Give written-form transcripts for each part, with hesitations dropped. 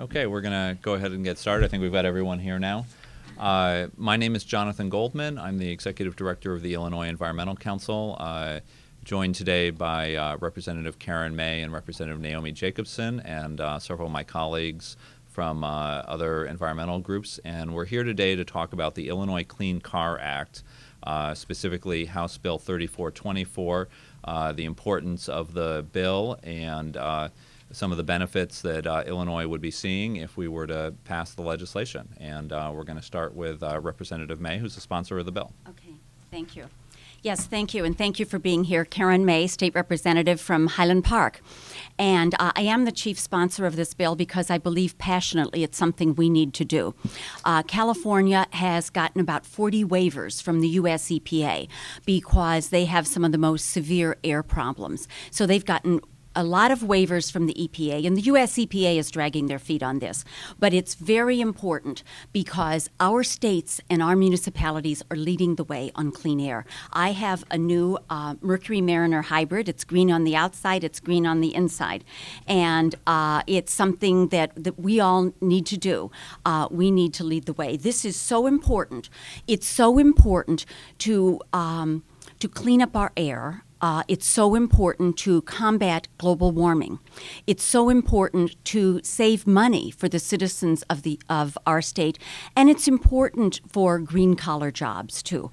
Okay, we're going to go ahead and get started. I think we've got everyone here now. My name is Jonathan Goldman. I'm the Executive Director of the Illinois Environmental Council, joined today by Representative Karen May and Representative Naomi Jacobson and several of my colleagues from other environmental groups. And we're here today to talk about the Illinois Clean Car Act, specifically House Bill 3424, the importance of the bill and some of the benefits that Illinois would be seeing if we were to pass the legislation. And we're going to start with Representative May, who's the sponsor of the bill. Okay, thank you. Yes, thank you, and thank you for being here. Karen May, State Representative from Highland Park. And I am the chief sponsor of this bill because I believe passionately it's something we need to do. California has gotten about 40 waivers from the U.S. EPA because they have some of the most severe air problems. So they've gotten a lot of waivers from the EPA, and the U.S. EPA is dragging their feet on this. But it's very important because our states and our municipalities are leading the way on clean air. I have a new Mercury Mariner hybrid. It's green on the outside, it's green on the inside. And it's something that we all need to do. We need to lead the way. This is so important. It's so important to clean up our air. It's so important to combat global warming. It's so important to save money for the citizens of our state, and it's important for green-collar jobs, too.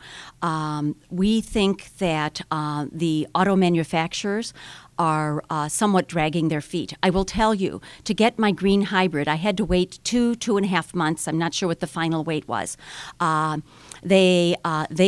We think that the auto manufacturers are somewhat dragging their feet. I will tell you, to get my green hybrid, I had to wait 2.5 months. I'm not sure what the final wait was. They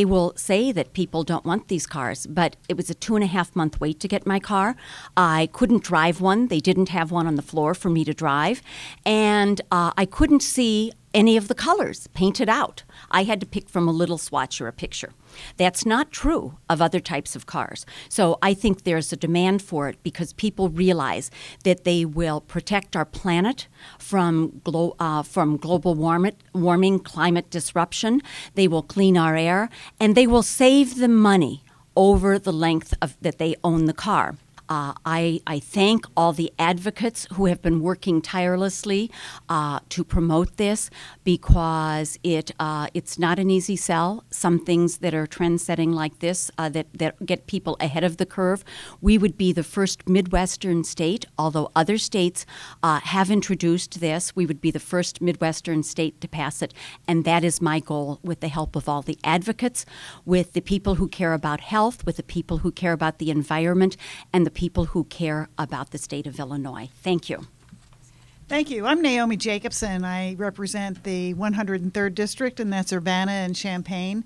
will say that people don't want these cars, but it was a 2.5-month wait to get my car. I couldn't drive one. They didn't have one on the floor for me to drive. And I couldn't see any of the colors painted out. I had to pick from a little swatch or a picture. That's not true of other types of cars. So I think there's a demand for it because people realize that they will protect our planet from global warming, climate disruption. They will clean our air, and they will save them money over the length that they own the car. I thank all the advocates who have been working tirelessly to promote this because it's not an easy sell. Some things that are trend-setting like this that get people ahead of the curve. We would be the first Midwestern state, although other states have introduced this. We would be the first Midwestern state to pass it, and that is my goal with the help of all the advocates, with the people who care about health, with the people who care about the environment, and the people who care about the state of Illinois. Thank you. Thank you. I'm Naomi Jacobson. I represent the 103rd District, and that's Urbana and Champaign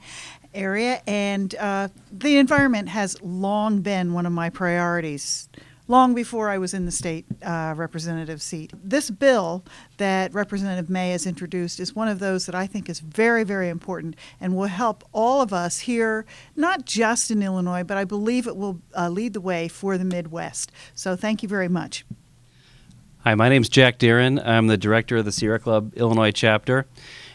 area. And the environment has long been one of my priorities, long before I was in the state representative seat. This bill that Representative May has introduced is one of those that I think is very, very important and will help all of us here, not just in Illinois, but I believe it will lead the way for the Midwest. So thank you very much. Hi, my name is Jack Darren. I'm the director of the Sierra Club Illinois chapter.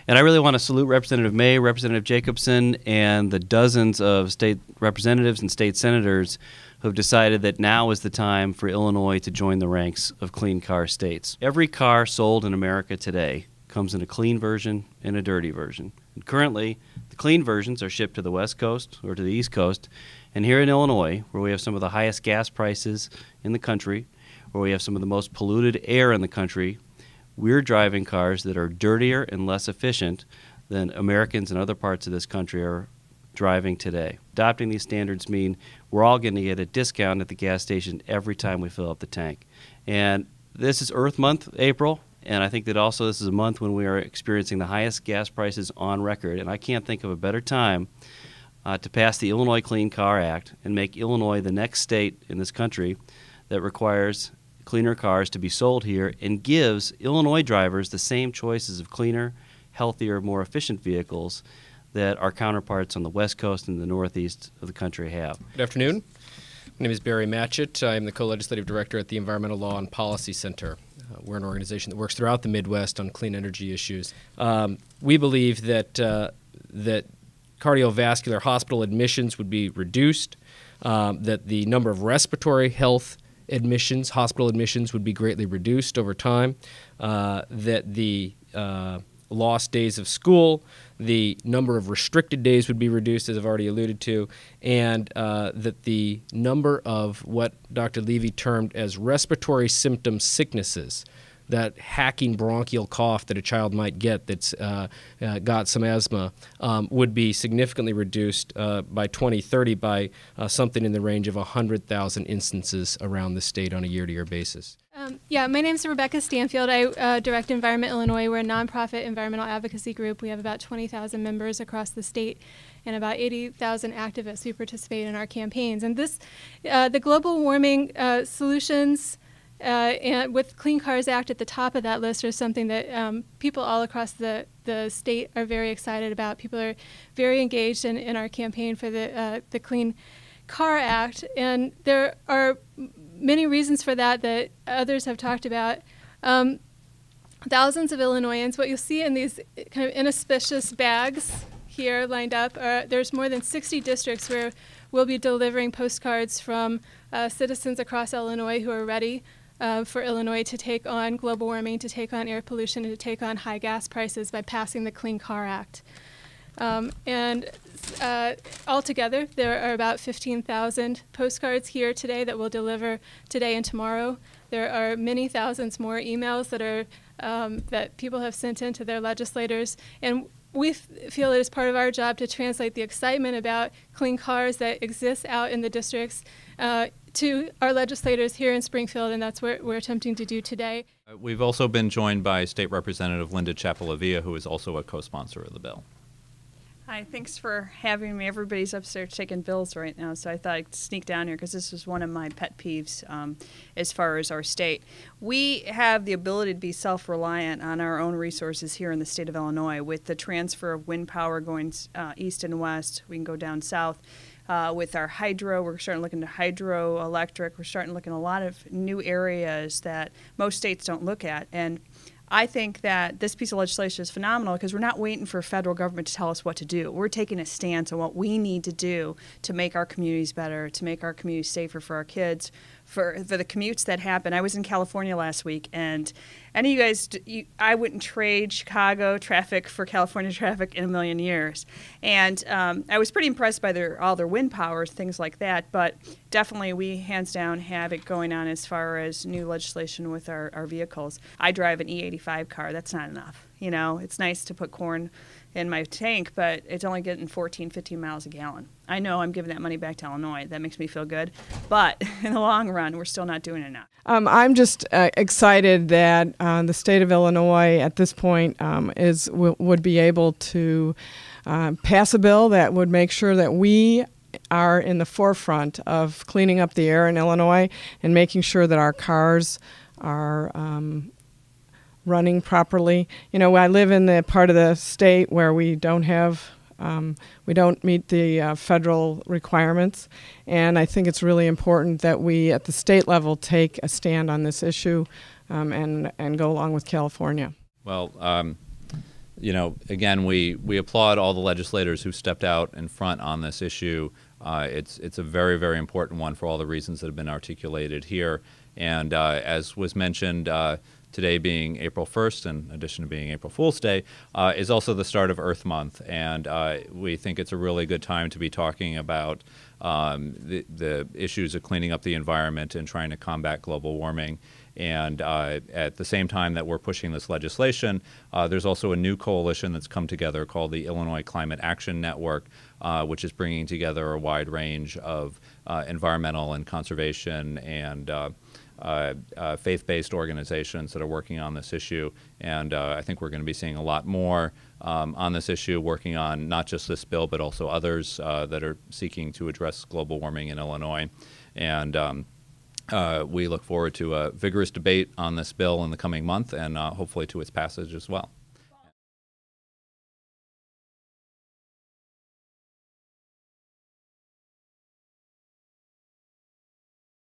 And I really want to salute Representative May, Representative Jacobson, and the dozens of state representatives and state senators who have decided that now is the time for Illinois to join the ranks of clean car states. Every car sold in America today comes in a clean version and a dirty version. And currently, the clean versions are shipped to the West Coast or to the East Coast. And here in Illinois, where we have some of the highest gas prices in the country, where we have some of the most polluted air in the country, we're driving cars that are dirtier and less efficient than Americans in other parts of this country are driving today. Adopting these standards mean we're all going to get a discount at the gas station every time we fill up the tank. And this is Earth Month, April, and I think that also this is a month when we are experiencing the highest gas prices on record. And I can't think of a better time to pass the Illinois Clean Car Act and make Illinois the next state in this country that requires cleaner cars to be sold here and gives Illinois drivers the same choices of cleaner, healthier, more efficient vehicles that our counterparts on the West Coast and the Northeast of the country have. Good afternoon. My name is Darren Matchett. I am the co-legislative director at the Environmental Law and Policy Center. We're an organization that works throughout the Midwest on clean energy issues. We believe that cardiovascular hospital admissions would be reduced, that the number of respiratory health admissions, hospital admissions, would be greatly reduced over time, that the lost days of school, the number of restricted days would be reduced, as I've already alluded to, and that the number of what Dr. Levy termed as respiratory symptom sicknesses, that hacking bronchial cough that a child might get that's got some asthma, would be significantly reduced by 2030 by something in the range of 100,000 instances around the state on a year-to-year basis. Yeah, my name is Rebecca Stanfield. I direct Environment Illinois. We're a nonprofit environmental advocacy group. We have about 20,000 members across the state and about 80,000 activists who participate in our campaigns. And this, the global warming solutions, and with Clean Cars Act at the top of that list, are something that people all across the state are very excited about. People are very engaged in our campaign for the Clean Car Act, and there are many reasons for that that others have talked about. Thousands of Illinoisans, what you'll see in these kind of inauspicious bags here lined up, there's more than 60 districts where we'll be delivering postcards from citizens across Illinois who are ready for Illinois to take on global warming, to take on air pollution, and to take on high gas prices by passing the Clean Car Act. Altogether, there are about 15,000 postcards here today that we'll deliver today and tomorrow. There are many thousands more emails that are that people have sent in to their legislators, and we feel it is part of our job to translate the excitement about clean cars that exists out in the districts to our legislators here in Springfield, and that's what we're attempting to do today. We've also been joined by State Representative Linda Chappell-Avea, who is also a co-sponsor of the bill. Hi, thanks for having me. Everybody's upstairs taking bills right now, so I thought I'd sneak down here because this is one of my pet peeves as far as our state. We have the ability to be self-reliant on our own resources here in the state of Illinois. With the transfer of wind power going east and west, we can go down south. With our hydro, we're starting to look into hydroelectric. We're starting to look in a lot of new areas that most states don't look at. And I think that this piece of legislation is phenomenal because we're not waiting for federal government to tell us what to do. We're taking a stance on what we need to do to make our communities better, to make our communities safer for our kids, for the commutes that happen. I was in California last week, and any of you guys, I wouldn't trade Chicago traffic for California traffic in a million years. And I was pretty impressed by all their wind powers, things like that, but definitely we hands down have it going on as far as new legislation with our vehicles. I drive an E85 car. That's not enough. You know, it's nice to put corn in my tank, but it's only getting 14, 15 miles a gallon. I know I'm giving that money back to Illinois. That makes me feel good. But in the long run, we're still not doing enough. I'm just excited that the state of Illinois at this point would be able to pass a bill that would make sure that we are in the forefront of cleaning up the air in Illinois and making sure that our cars are running properly. You know, I live in the part of the state where we don't meet the federal requirements, and I think it's really important that we at the state level take a stand on this issue and go along with California. Well, you know, again, we applaud all the legislators who stepped out in front on this issue. It's a very, very important one for all the reasons that have been articulated here. And as was mentioned, today being April 1st, in addition to being April Fool's Day, is also the start of Earth Month. And we think it's a really good time to be talking about the issues of cleaning up the environment and trying to combat global warming. And at the same time that we're pushing this legislation, there's also a new coalition that's come together called the Illinois Climate Action Network, which is bringing together a wide range of environmental and conservation and faith-based organizations that are working on this issue. And I think we're going to be seeing a lot more on this issue, working on not just this bill, but also others that are seeking to address global warming in Illinois. And we look forward to a vigorous debate on this bill in the coming month and hopefully to its passage as well.